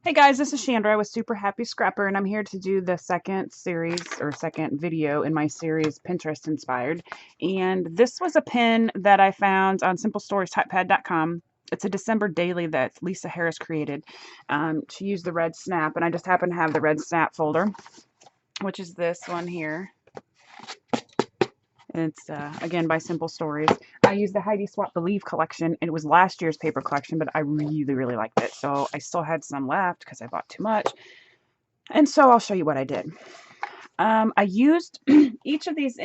Hey guys, this is Chandra with Super Happy Scrapper, and I'm here to do the second series or second video in my series Pinterest Inspired. And this was a pin that I found on simplestoriestypepad.com. It's a December daily that Lisa Harris created. She used the red snap, and I just happen to have the red snap folder, which is this one here. It's again by Simple Stories. I used the Heidi Swapp Believe collection. It was last year's paper collection, but I really liked it. So I still had some left because I bought too much. And so I'll show you what I did. I used each of these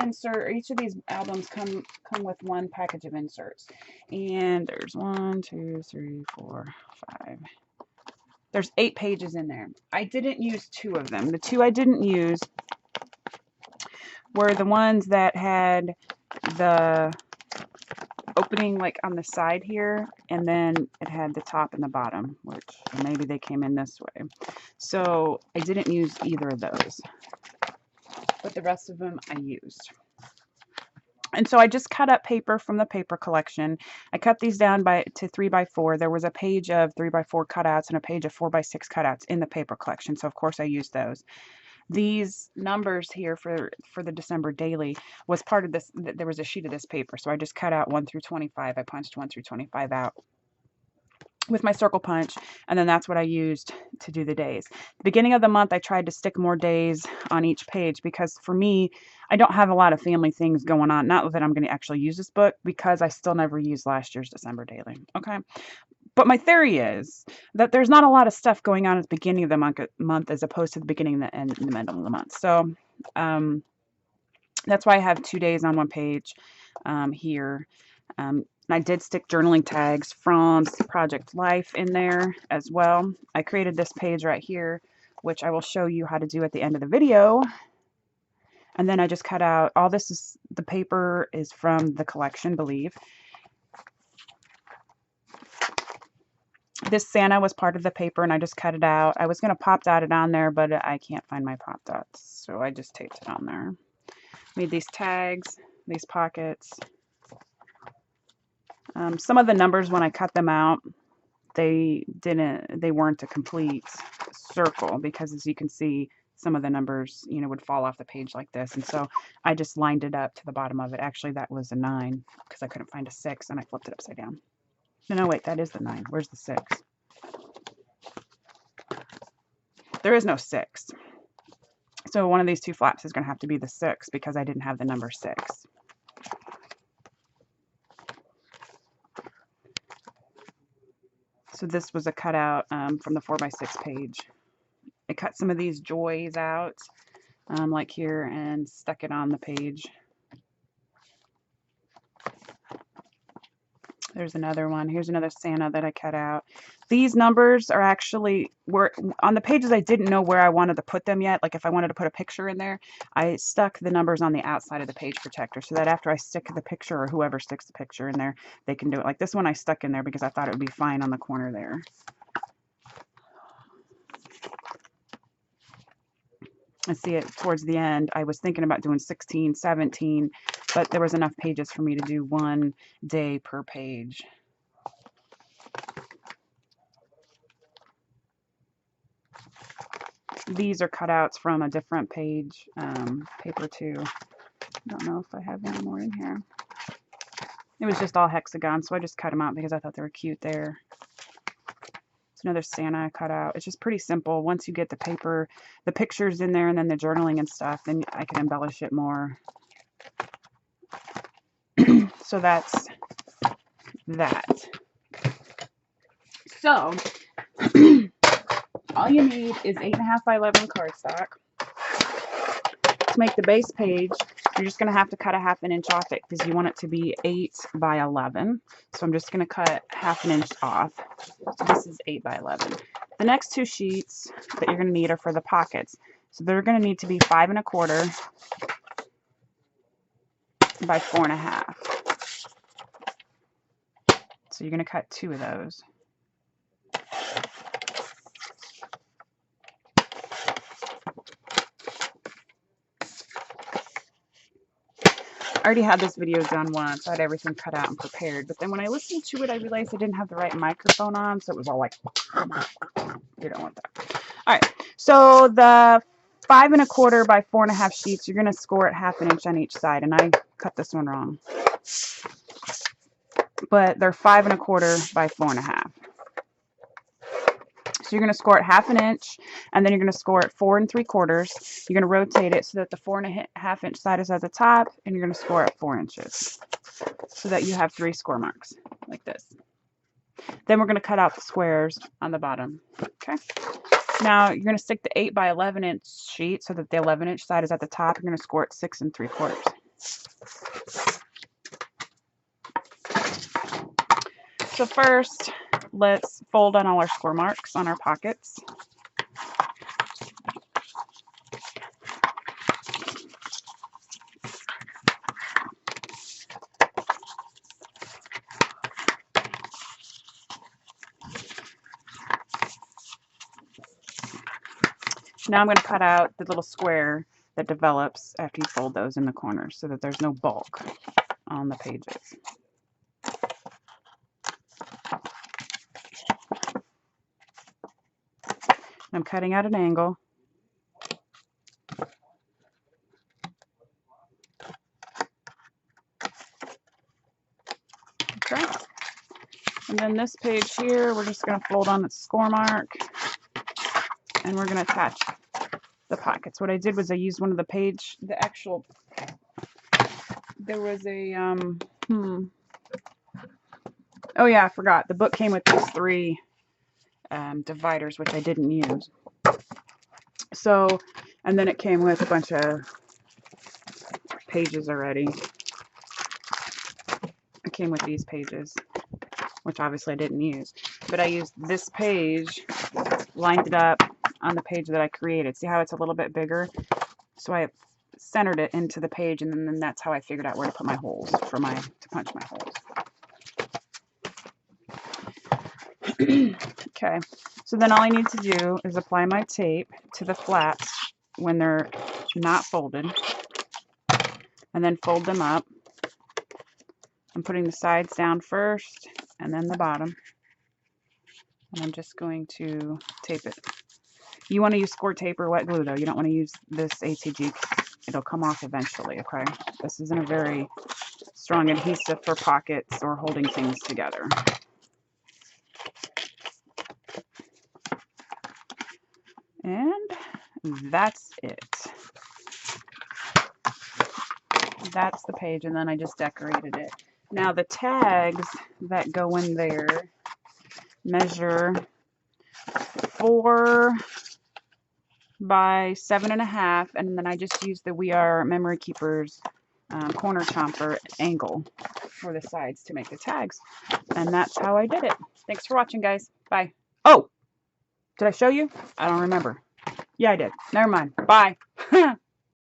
albums come with one package of inserts. And there's 1, 2, 3, 4, 5. There's 8 pages in there. I didn't use 2 of them. The 2 I didn't use were the ones that had the opening like on the side here, and then it had the top and the bottom, which maybe they came in this way. So I didn't use either of those, but the rest of them I used. And so I just cut up paper from the paper collection. I cut these down to 3x4. There was a page of 3x4 cutouts and a page of 4x6 cutouts in the paper collection, so of course I used those. These numbers here for the December daily was part of this. There was a sheet of this paper, so I just cut out 1 through 25. I punched 1 through 25 out with my circle punch, and then that's what I used to do the days. The beginning of the month, I tried to stick more days on each page because for me, I don't have a lot of family things going on. Not that I'm going to actually use this book because I still never used last year's December daily. Okay. But my theory is that there's not a lot of stuff going on at the beginning of the month as opposed to the beginning and the middle of the month. So that's why I have 2 days on one page here. And I did stick journaling tags from Project Life in there as well. I created this page right here, which I will show you how to do at the end of the video. And then I just cut out, all this is, the paper is from the collection, Believe. This Santa was part of the paper, and I just cut it out. I was going to pop dot it on there, but I can't find my pop dots, so I just taped it on there. Made these tags, these pockets. Some of the numbers, when I cut them out, they weren't a complete circle because, as you can see, some of the numbers, would fall off the page like this. And so I just lined it up to the bottom of it. Actually, that was a 9 because I couldn't find a 6, and I flipped it upside down. No, wait, that is the 9. Where's the 6? There is no 6. So one of these 2 flaps is going to have to be the 6 because I didn't have the number 6. So this was a cutout from the 4x6 page. I cut some of these joys out, like here, and stuck it on the page. There's another one. Here's another Santa that I cut out. These numbers are actually on the pages I didn't know where I wanted to put them yet. Like if I wanted to put a picture in there, I stuck the numbers on the outside of the page protector so that after I stick the picture, or whoever sticks the picture in there, they can do it. Like this one I stuck in there because I thought it would be fine on the corner there. I see it towards the end. I was thinking about doing 16, 17, but there was enough pages for me to do 1 day per page. These are cutouts from a different page, paper too. I don't know if I have any more in here. It was just all hexagon, so I just cut them out because I thought they were cute there. It's another Santa I cut out. It's just pretty simple. Once you get the paper, the pictures in there, and then the journaling and stuff, then I can embellish it more. So that's that. So all you need is 8.5 by 11 cardstock. To make the base page, you're just going to have to cut a 1/2 inch off it because you want it to be 8 by 11. So I'm just going to cut 1/2 inch off. So this is 8 by 11. The next 2 sheets that you're going to need are for the pockets. So they're going to need to be 5 1/4 by 4 1/2. So you're going to cut 2 of those. I already had this video done once. I had everything cut out and prepared. But then when I listened to it, I realized I didn't have the right microphone on, so it was all like... You don't want that. All right. So the 5 1/4 by 4 1/2 sheets, you're going to score it 1/2 inch on each side. And I cut this one wrong. But they're 5 1/4 by 4 1/2. So you're going to score it 1/2 inch, and then you're going to score it 4 3/4. You're going to rotate it so that the 4 1/2 inch side is at the top, and you're going to score it 4 inches so that you have 3 score marks like this. Then we're going to cut out the squares on the bottom. Okay. Now you're going to stick the 8 by 11 inch sheet so that the 11 inch side is at the top. You're going to score it 6 3/4. So first, let's fold on all our score marks on our pockets. Now I'm going to cut out the little square that develops after you fold those in the corners so that there's no bulk on the pages. I'm cutting at an angle. Okay. And then this page here, we're just going to fold on its score mark, and we're going to attach the pockets. What I did was I used one of the page, the actual, there was a, oh yeah, I forgot. The book came with these 3 dividers, which I didn't use. So, and then it came with a bunch of pages already. It came with these pages, which obviously I didn't use. But I used this page, lined it up on the page that I created. See how it's a little bit bigger? So I centered it into the page, and then that's how I figured out where to put my holes for to punch my holes. Okay, so then all I need to do is apply my tape to the flaps when they're not folded, and then fold them up. I'm putting the sides down first and then the bottom, and I'm just going to tape it. You want to use score tape or wet glue though. You don't want to use this ATG. It'll come off eventually, okay? This isn't a very strong adhesive for pockets or holding things together. And that's it. That's the page, and then I just decorated it. Now the tags that go in there measure 4 by 7 1/2, and then I just used the We Are Memory Keepers corner chomper angle for the sides to make the tags. And that's how I did it. Thanks for watching, guys. Bye. Oh, did I show you? I don't remember. Yeah, I did. Never mind. Bye.